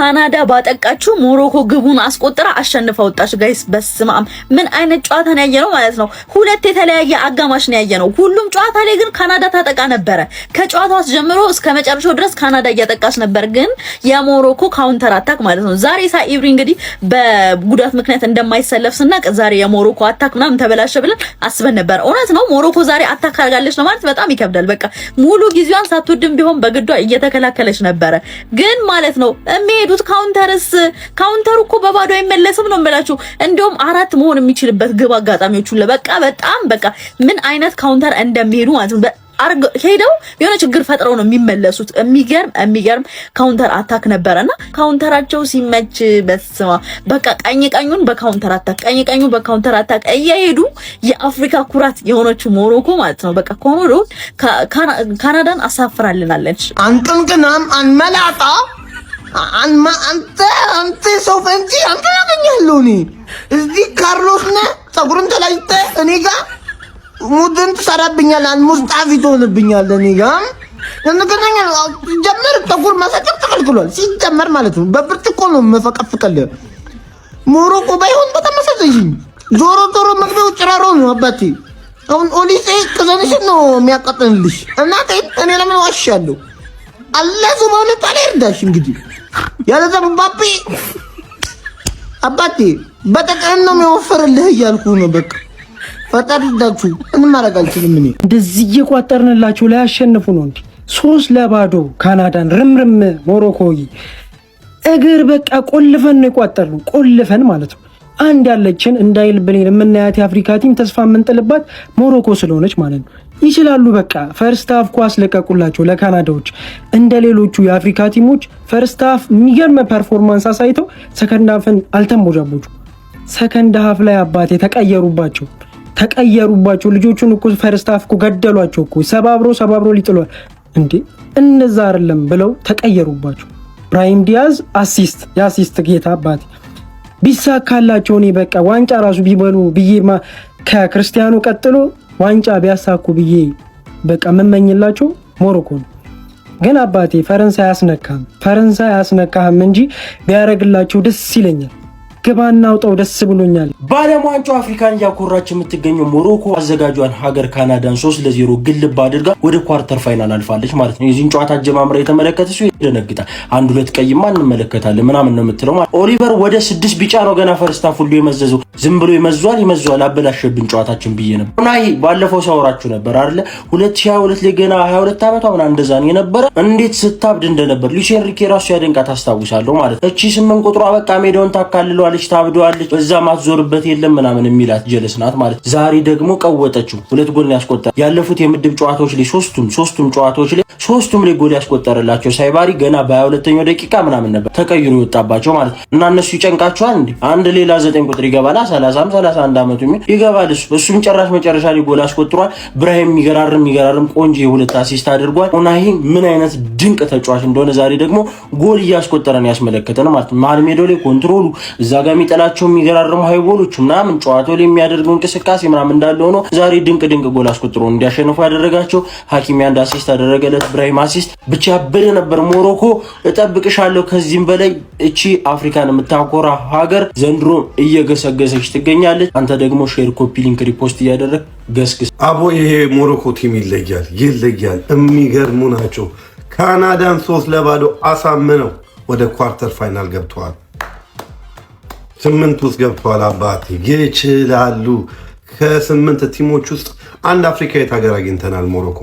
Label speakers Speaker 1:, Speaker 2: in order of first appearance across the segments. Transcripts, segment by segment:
Speaker 1: ካናዳ ባጠቃችሁ ሞሮኮ ግቡን አስቆጥራ አሸንፋ ወጣች። ጋይስ በስማም ምን አይነት ጨዋታ ነው ያየነው ማለት ነው። ሁለት የተለያየ አጋማሽ ነው ያየነው። ሁሉም ጨዋታ ላይ ግን ካናዳ ታጠቃ ነበረ። ከጨዋታው ጀምሮ እስከ መጨረሻው ድረስ ካናዳ እያጠቃች ነበር፣ ግን የሞሮኮ ካውንተር አታክ ማለት ነው። ዛሬ ሳኢብሪ እንግዲህ በጉዳት ምክንያት እንደማይሰለፍ ስናቅ ዛሬ የሞሮኮ አታክ ምናምን ተበላሸ ብለን አስበን ነበር። እውነት ነው ሞሮኮ ዛሬ አታክ አድርጋለች ነው ማለት በጣም ይከብዳል። በቃ ሙሉ ጊዜዋን ሳትወድም ቢሆን በግዷ እየተከላከለች ነበረ፣ ግን ማለት ነው የሚሄዱት ካውንተሩ እኮ በባዶ አይመለስም ነው የምላችሁ። እንደውም አራት መሆን የሚችልበት ግብ አጋጣሚዎች ሁሉ በቃ ምን አይነት ካውንተር እንደሚሄዱ ማለት ነው ሄደው የሆነ ችግር ፈጥረው ነው የሚመለሱት። የሚገርም ካውንተር አታክ ነበረና ካውንተራቸው ሲመች በስማ በቃ ቀኙን በካውንተር አታክ እየሄዱ የአፍሪካ ኩራት የሆነችው ሞሮኮ ማለት ነው በቃ ኮሞዶ ካናዳን አሳፍራልናለች።
Speaker 2: አንቀንቀናም አንመላጣ አንተ ሰው ፈንጂ አንተ ያገኛለሁ እኔ እዚህ ካርሎስ ነህ ፀጉርን ተላጭተ እኔ ጋር ሙድን ተሰራብኛል ሙስጣፊ ትሆንብኛል እኔ ጋር እንደገና ጀመር ፀጉር ማሳጨት ተከልክሏል ሲጀመር ማለት ነው። በብርጭቆ ነው መፈቀፍቀል ሞሮኮ ባይሆን በጣም አሳዘኝ። ዞሮ መግቢያው ጭራሮ ነው አባቴ። አሁን ኦሊሴ ከዘንሽ ነው የሚያቀጥልልሽ እናቴ እኔ ለምን ዋሻለሁ? አላህ ሱብሃነ ወተዓላ ይርዳሽ። እንግዲህ ያለዛ ባቢ አባቴ በተቀን ነው የሚወፈርልህ እያልኩ ነው በቃ ፈጣሪ ይርዳችሁ። ምን ማድረግ አልችልም እኔ።
Speaker 3: እንደዚህ እየቋጠርንላችሁ ላይ ያሸንፉ ነው እንዴ? 3-0 ካናዳን ርምርም ሞሮኮይ እግር በቃ ቆልፈን ነው የቋጠርነው። ቆልፈን ማለት ነው። አንድ ያለችን እንዳይልብን የምናያት የአፍሪካ ቲም ተስፋ የምንጥልባት ሞሮኮ ስለሆነች ማለት ነው። ይችላሉ በቃ ፈርስት ሃፍ ኳስ ለቀቁላቸው ለካናዳዎች። እንደ ሌሎቹ የአፍሪካ ቲሞች ፈርስት ሃፍ የሚገርም ፐርፎርማንስ አሳይተው ሰከንድ ሃፍን አልተሞጃቦቹ። ሰከንድ ሃፍ ላይ አባቴ ተቀየሩባቸው ልጆቹን እኮ ፈርስት ሃፍ እኮ ገደሏቸው እኮ ሰባብሮ ሊጥሏል እንዴ። እነዛ አይደለም ብለው ተቀየሩባቸው። ብራሂም ዲያዝ የአሲስት ጌታ አባቴ ቢሳካላቸው እኔ በቃ ዋንጫ ራሱ ቢበሉ ብዬማ ከክርስቲያኖ ቀጥሎ ዋንጫ ቢያሳኩ ብዬ በቃ መመኝላቸው ሞሮኮ ነው። ግን አባቴ ፈረንሳይ አያስነካህም እንጂ ቢያረግላቸው ደስ ይለኛል። ግባና አውጣው ደስ ብሎኛል።
Speaker 4: በዓለም ዋንጫው አፍሪካን እያኮራች የምትገኘው ሞሮኮ አዘጋጇን ሀገር ካናዳን 3-0 ግልብ አድርጋ ወደ ኳርተር ፋይናል አልፋለች ማለት ነው። የዚህን ጨዋታ አጀማምራ የተመለከተ ሰው ይደነግጣል። 1-2 ቀይማ እንመለከታለን ምናምን ነው የምትለው ማለት ኦሊቨር ወደ 6 ቢጫ ነው ገና ፈርስታ ሁሉ የመዘዘው። ዝም ብሎ ይመዟል አበላሸብን ጨዋታችን ብዬ ነበር። እና ይሄ ባለፈው ሳወራችሁ ነበር አይደለ 2022 ላይ ገና 22 ዓመቷ ምናምን እንደዛ ነው የነበረ። እንዴት ስታብድ እንደነበር ሉሲን ሪኬ ራሱ ያደንቃት አስታውሳለሁ ማለት እቺ 8 ቁጥሯ በቃ ሜዳውን ታካልሏል ታብዷለች በዛ ማትዞርበት የለም ምናምን የሚላት ጀለስ ናት ማለት። ዛሬ ደግሞ ቀወጠችው 2 ጎል ያስቆጠረ ያለፉት የምድብ ጨዋታዎች ላይ ሶስቱም ጨዋታዎች ላይ ጎል ያስቆጠረላቸው ሳይባሪ ገና በ22ኛው ደቂቃ ምናምን ነበር ተቀይሮ ይወጣባቸው ማለት እና እነሱ ይጨንቃቸዋል እንዴ አንድ ሌላ 9 ቁጥር ይገባል 31 ዓመቱ ይገባል እሱም ጨራሽ መጨረሻ ላይ ጎል አስቆጥሯል። ብራሂም የሚገራርም ቆንጆ የ2 አሲስት አድርጓል። ኡናሂ ምን አይነት ድንቅ ተጫዋች እንደሆነ ዛሬ ደግሞ ጎል እያስቆጠረን ያስመለከተን ማለት መሀል ሜዳው ላይ ኮንትሮሉ እዛ ጋር የሚጠላቸው የሚገራርሙ ሃይቦሎች ምናምን ጨዋታው ላይ የሚያደርገው እንቅስቃሴ ምናምን እንዳለ ሆኖ ዛሬ ድንቅ ጎል አስቆጥሮ እንዲያሸንፉ ያደረጋቸው ሐኪም አንድ አሲስት አደረገለት ብራሂም አሲስት ብቻ ያበደ ነበር። ሞሮኮ እጠብቅሻለሁ ከዚህም በላይ እቺ አፍሪካን የምታኮራ ሀገር ዘንድሮ እየገሰገሰች ትገኛለች። አንተ ደግሞ ሼር ኮፒ ሊንክ ሪፖስት እያደረግ ገስግስ
Speaker 5: አቦ ይሄ ሞሮኮ ቲም ይለያል የሚገርሙ ናቸው። ካናዳን 3-0 አሳምነው ወደ ኳርተር ፋይናል ገብተዋል። 8 ውስጥ ገብተዋል። አባቴ ይችላሉ። ከ8 ቲሞች ውስጥ አንድ አፍሪካዊት ሀገር አግኝተናል። ሞሮኮ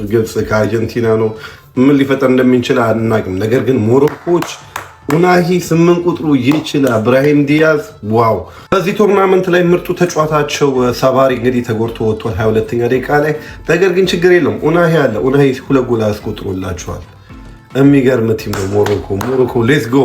Speaker 5: ግብጽ ከአርጀንቲና ነው። ምን ሊፈጠር እንደሚችል አናውቅም። ነገር ግን ሞሮኮች ኡናሂ 8 ቁጥሩ ይችላል። ብራሂም ዲያዝ ዋው! በዚህ ቶርናመንት ላይ ምርጡ ተጫዋታቸው ሳባሪ እንግዲህ ተጎድቶ ወጥቷል 22ኛ ደቂቃ ላይ። ነገር ግን ችግር የለም ኡናሂ አለ። ኡናሂ 2 ጎል አስቆጥሮላቸዋል። የሚገርም ቲም ነው ሞሮኮ ሌትስ ጎ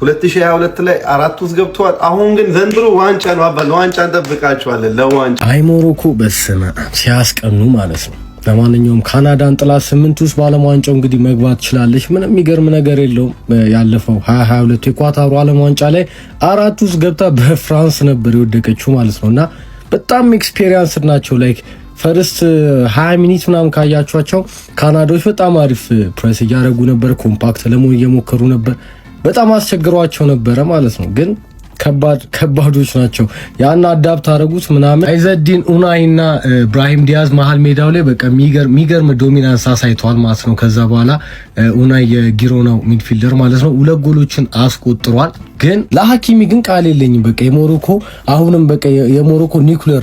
Speaker 5: 2022 ላይ 4 ውስጥ ገብተዋል። አሁን ግን ዘንድሮ ዋንጫ ነው አባል ዋንጫ እንጠብቃቸዋለን ለዋንጫ።
Speaker 4: አይ ሞሮኮ በስመ አብ ሲያስቀኑ ማለት ነው። ለማንኛውም ካናዳን ጥላ 8 ውስጥ በዓለም ዋንጫው እንግዲህ መግባት ትችላለች። ምንም የሚገርም ነገር የለውም። ያለፈው 2022 የኳታሩ ዓለም ዋንጫ ላይ 4 ውስጥ ገብታ በፍራንስ ነበር የወደቀችው ማለት ነውና በጣም ኤክስፒሪየንስ ናቸው። ላይክ
Speaker 3: ፈርስት 20 ሚኒት ምናምን ካያችኋቸው ካናዳዎች በጣም አሪፍ ፕሬስ እያደረጉ ነበር። ኮምፓክት ለመሆን እየሞከሩ ነበር። በጣም አስቸግሯቸው ነበረ ማለት ነው። ግን ከባዶች ናቸው። ያን አዳፕት አደረጉት ምናምን። አይዘዲን ኡናይና ብራሂም ዲያዝ መሀል ሜዳው ላይ በቃ የሚገርም ዶሚናንስ አሳይተዋል ማለት ነው። ከዛ በኋላ ኡናይ የጊሮናው ሚድፊልደር ማለት ነው 2 ጎሎችን አስቆጥሯል። ግን ለሐኪሚ ግን ቃል የለኝም። በቃ የሞሮኮ አሁንም በቃ የሞሮኮ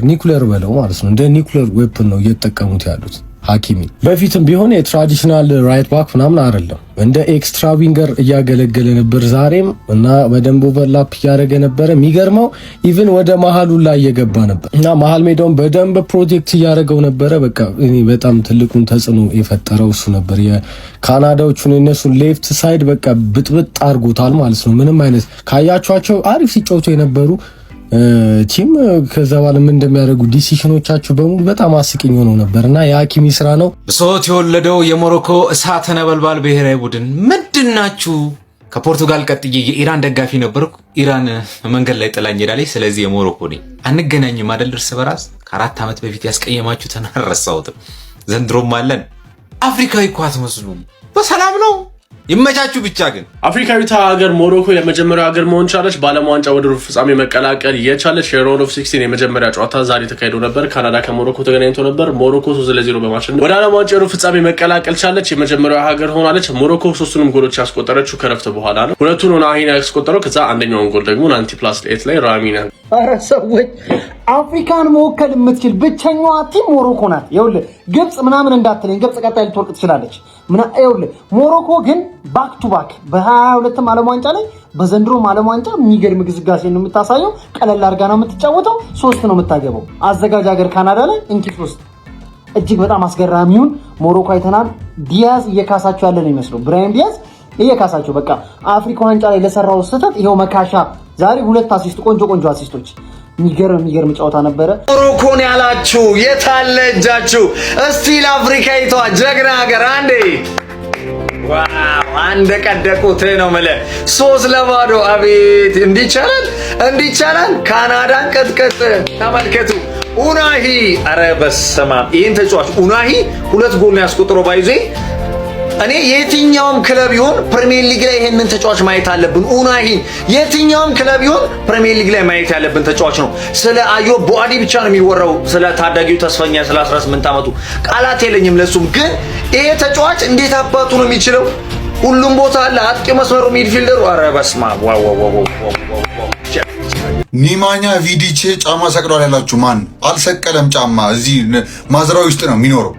Speaker 3: ኒኩለር በለው ማለት ነው። እንደ ኒኩለር ዌፐን ነው እየተጠቀሙት ያሉት ሐኪሚ። በፊትም ቢሆን የትራዲሽናል ራይት ባክ ምናምን አይደለም፣ እንደ ኤክስትራ ዊንገር እያገለገለ ነበር ዛሬም እና በደንብ ኦቨርላፕ እያደረገ ነበረ። የሚገርመው ኢቭን ወደ መሀሉ ላይ እየገባ ነበር እና መሀል ሜዳውን በደንብ ፕሮቴክት እያደረገው ነበረ። በቃ እኔ በጣም ትልቁን ተጽዕኖ የፈጠረው እሱ ነበር። የካናዳዎቹን የነሱን ሌፍት ሳይድ በቃ ብጥብጥ አድርጎታል ማለት ነው። ምንም አይነት ካያቸዋቸው አሪፍ ሲጫወቱ የነበሩ ቲም ከዛ በኋላ ምን እንደሚያደርጉ ዲሲሽኖቻቸው በሙሉ በጣም አስቂኝ ሆነው ነበርና የሐኪሚ ስራ ነው። ብሶት የወለደው የሞሮኮ እሳተ ነበልባል ብሔራዊ ቡድን ምንድናችሁ? ከፖርቱጋል ቀጥዬ የኢራን ደጋፊ ነበርኩ። ኢራን መንገድ ላይ ጥላኝ ሄዳለች። ስለዚህ የሞሮኮ ነኝ። አንገናኝም አይደል? እርስ በራስ ከ4 ዓመት በፊት ያስቀየማችሁትን አልረሳሁትም። ዘንድሮም አለን። አፍሪካዊ እኮ አትመስሉም። በሰላም ነው ይመቻችሁ። ብቻ ግን
Speaker 6: አፍሪካዊቷ ሀገር ሞሮኮ የመጀመሪያው ሀገር መሆን ቻለች። በዓለም ዋንጫ ወደ ሩብ ፍጻሜ መቀላቀል የቻለች የራውንድ ኦፍ 16 የመጀመሪያ ጨዋታ ዛሬ ተካሂዶ ነበር። ካናዳ ከሞሮኮ ተገናኝቶ ነበር። ሞሮኮ 3-0 በማሸነፍ ወደ ዓለም ዋንጫ ሩብ ፍጻሜ መቀላቀል ቻለች። የመጀመሪያው ሀገር ሆናለች። ሞሮኮ 3ቱንም ጎሎች ያስቆጠረችው ከረፍት በኋላ ነው። 2ቱን ኡናሂ ያስቆጠረው፣ ከዛ አንደኛውን ጎል ደግሞ 90+8 ላይ ራሚና።
Speaker 3: ኧረ ሰዎች አፍሪካን መወከል የምትችል ብቸኛዋ ቲም ሞሮኮ ናት። ይኸውልህ ግብጽ ምናምን እንዳትለኝ፣ ግብጽ ቀጣይ ልትወርቅ ትችላለች። ይኸውልህ ሞሮኮ ግን ባክ ቱ ባክ በ22ም ዓለም ዋንጫ ላይ በዘንድሮም ዓለም ዋንጫ የሚገርም ግስጋሴ ነው የምታሳየው። ቀለል አድርጋ ነው የምትጫወተው። 3 ነው የምታገበው። አዘጋጅ ሀገር ካናዳ ላይ እንኪት 3 እጅግ በጣም አስገራሚውን ሞሮኮ አይተናል። ዲያዝ እየካሳቸው ያለ ነው የሚመስለው። ብራሂም ዲያዝ እየካሳቸው በቃ አፍሪካ ዋንጫ ላይ ለሰራው ስህተት ይሄው መካሻ። ዛሬ 2 አሲስት፣ ቆንጆ አሲስቶች። የሚገርም ጨዋታ ነበረ።
Speaker 7: ሞሮኮን ያላችሁ የታለ እጃችሁ? እስቲ ለአፍሪካዊቷ ጀግና ሀገር አንዴ ዋው! አንደ ቀደቁት ነው ማለት 3-0። አቤት እንዲቻላል ካናዳን ቀጥቀጥ። ተመልከቱ ኡናሂ። አረ በስመ አብ! ይሄን ተጫዋች ኡናሂ 2 ጎል ነው ያስቆጠረው። ባይዜ እኔ የትኛውም ክለብ ይሁን ፕሪሚየር ሊግ ላይ ይሄንን ተጫዋች ማየት አለብን። ኡናሂ የትኛውም ክለብ ይሁን ፕሪሚየር ሊግ ላይ ማየት ያለብን ተጫዋች ነው። ስለ አዮብ ቦአዲ ብቻ ነው የሚወራው፣ ስለ ታዳጊው ተስፈኛ ስለ 18 ዓመቱ ቃላት የለኝም ለሱም። ግን ይሄ ተጫዋች እንዴት አባቱ ነው የሚችለው? ሁሉም ቦታ አለ። አጥቂ መስመሩ፣ ሚድፊልደሩ። ኧረ በስመ አብ! ዋው!
Speaker 8: ኒማኛ ቪዲቼ ጫማ ሰቅሏል ያላችሁ ማን አልሰቀለም? ጫማ እዚህ ማዝራዊ ውስጥ ነው የሚኖረው።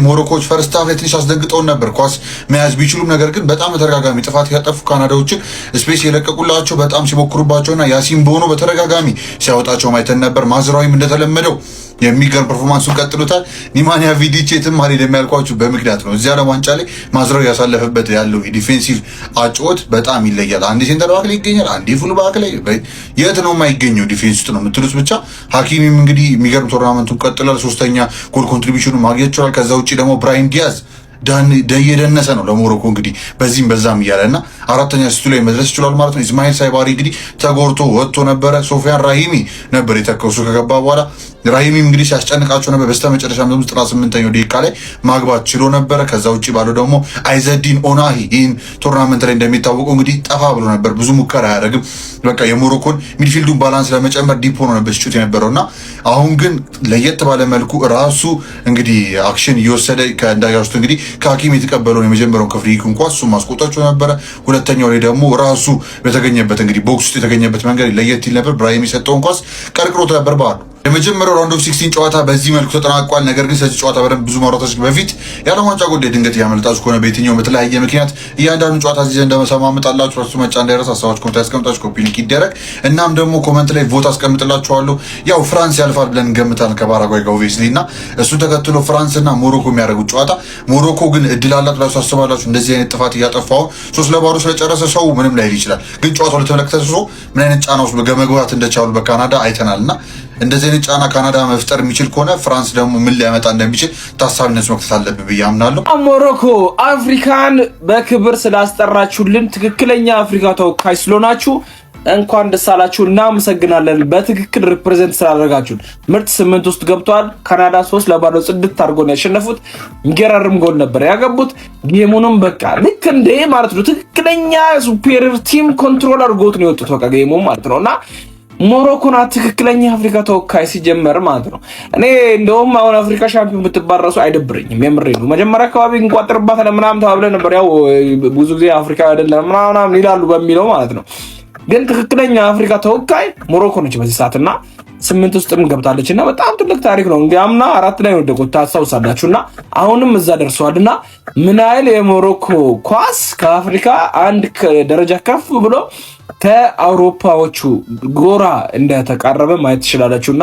Speaker 8: ሞሮኮች ፈርስት ሃፍ ላይ ትንሽ አስደንግጠውን ነበር ኳስ መያዝ ቢችሉም፣ ነገር ግን በጣም በተደጋጋሚ ጥፋት ያጠፉ ካናዳዎችን ስፔስ የለቀቁላቸው በጣም ሲሞክሩባቸውና ያሲን ቦኖ በተደጋጋሚ ሲያወጣቸው ማይተን ነበር። ማዝራዊም እንደተለመደው የሚገርም ፐርፎርማንሱን ቀጥሎታል። ኒማንያ ቪዲቼ የትም አልሄደም ያልኳችሁ በምክንያት ነው። እዚያ ዓለም ዋንጫ ላይ ማዝራዊ ያሳለፈበት ያለው የዲፌንሲቭ አጭወት በጣም ይለያል። አንዴ ሴንተር ባክ ላይ ይገኛል፣ አንዴ ፉል ባክ ላይ። የት ነው የማይገኘው? ዲፌንስ ውስጥ ነው የምትሉት ብቻ። ሐኪሚም እንግዲህ የሚገርም ቶርናመንቱን ቀጥሏል። 3ኛ ጎል ኮንትሪቢዩሽኑ ማግኘት ችሏል። ከዛ ውጭ ደግሞ ብራሂም ዲያዝ እየደነሰ ነው ለሞሮኮ እንግዲህ በዚህም በዛም እያለና 4ኛ ስቱ ላይ መድረስ ይችላል ማለት ነው። ኢስማኤል ሳይባሪ እንግዲህ ተጎርቶ ወጥቶ ነበረ። ሶፊያን ራሂሚ ነበር የተከሱ ከገባ በኋላ ራሂሚም እንግዲህ ሲያስጨንቃቸው ነበር። በስተመጨረሻም ደግሞ 98ኛው ደቂቃ ላይ ማግባት ችሎ ነበረ። ከዛ ውጭ ባለው ደግሞ አይዘዲን ኡናሂ ይህን ቶርናመንት ላይ እንደሚታወቀው እንግዲህ ጠፋ ብሎ ነበር፣ ብዙ ሙከራ አያደርግም። በቃ የሞሮኮን ሚድፊልዱን ባላንስ ለመጨመር ዲፖ ነው ነበር ሲጩት የነበረውና አሁን ግን ለየት ባለ መልኩ ራሱ እንግዲህ አክሽን እየወሰደ ከእንዳያውስቱ እንግዲህ ከሐኪም የተቀበለውን የመጀመሪያውን ከፍሪኪን ኳስ እሱ ማስቆጣቸው ነበረ። ሁለተኛው ላይ ደግሞ ራሱ በተገኘበት እንግዲህ ቦክስ ውስጥ የተገኘበት መንገድ ለየት ይል ነበር። ብራሂም የሰጠውን ኳስ ቀርቅሮት ነበር ባሉ የመጀመሪያው ራውንድ ኦፍ 16 ጨዋታ በዚህ መልኩ ተጠናቋል። ነገር ግን ስለዚህ ጨዋታ በደንብ ብዙ ማውራታችን በፊት የዓለም ዋንጫ ጉዳይ ድንገት ያመልጣችሁ ከሆነ በየትኛው በተለያየ ምክንያት እያንዳንዱ ጨዋታ እዚህ እንደመሰማመጣላችሁ እሱ መጫ እንዳይረሳ ሀሳባችሁ ኮሜንት ያስቀምጣችሁ፣ ኮፒ ሊንክ ይደረግ። እናም ደግሞ ኮሜንት ላይ ቮት አስቀምጥላችኋለሁ። ያው ፍራንስ ያልፋል ብለን ገምታል ከባራጓይ ጋር ኦብቪየስሊ እና እሱ ተከትሎ ፍራንስ እና ሞሮኮ የሚያደርጉት ጨዋታ ሞሮኮ ግን እድል አላት ብላችሁ ታስባላችሁ? እንደዚህ አይነት ጥፋት እያጠፋው 3-0 ስለጨረሰ ሰው ምንም ላይል ይችላል። ግን ጨዋታው ለተመለከተ ሰው ምን አይነት ጫና ውስጥ መግባት እንደቻሉ በካናዳ አይተናልና እንደዚህ አይነት ጫና ካናዳ መፍጠር የሚችል ከሆነ ፍራንስ ደግሞ ምን ሊያመጣ እንደሚችል ታሳቢነት መክተት አለብን ብዬ አምናለሁ።
Speaker 9: ሞሮኮ አፍሪካን በክብር ስላስጠራችሁልን ትክክለኛ አፍሪካ ተወካይ ስለሆናችሁ እንኳን ደስ አላችሁ፣ እናመሰግናለን። በትክክል ሪፕሬዘንት ስላደረጋችሁን ምርጥ 8 ውስጥ ገብቷል። ካናዳ 3-0 ጽድት አድርጎ ነው ያሸነፉት። የሚገራርም ጎል ነበር ያገቡት። ጌሙንም በቃ ልክ እንደ ማለት ነው ትክክለኛ ሱፔሪየር ቲም ኮንትሮል አድርጎት ነው የወጡት በቃ ጌሙ ማለት ነውና ሞሮኮና ትክክለኛ አፍሪካ ተወካይ ሲጀመር ማለት ነው። እኔ እንደውም አሁን አፍሪካ ሻምፒዮን ብትባረሱ አይደብረኝም። የምሬ ነው። መጀመሪያ አካባቢ እንቋጥርባታለን ምናምን ተባብለን ነበር። ያው ብዙ ጊዜ አፍሪካ አይደለም ምናምን ይላሉ በሚለው ማለት ነው። ግን ትክክለኛ አፍሪካ ተወካይ ሞሮኮ ነች በዚህ ሰዓትና 8 ውስጥም ገብታለችና በጣም ትልቅ ታሪክ ነው። እንግዲህ አምና 4 ላይ ወደቁት ታስታውሳላችሁና አሁንም እዛ ደርሰዋልና ምን ያህል የሞሮኮ ኳስ ከአፍሪካ አንድ ደረጃ ከፍ ብሎ ከአውሮፓዎቹ ጎራ እንደተቃረበ ማየት ትችላላችሁና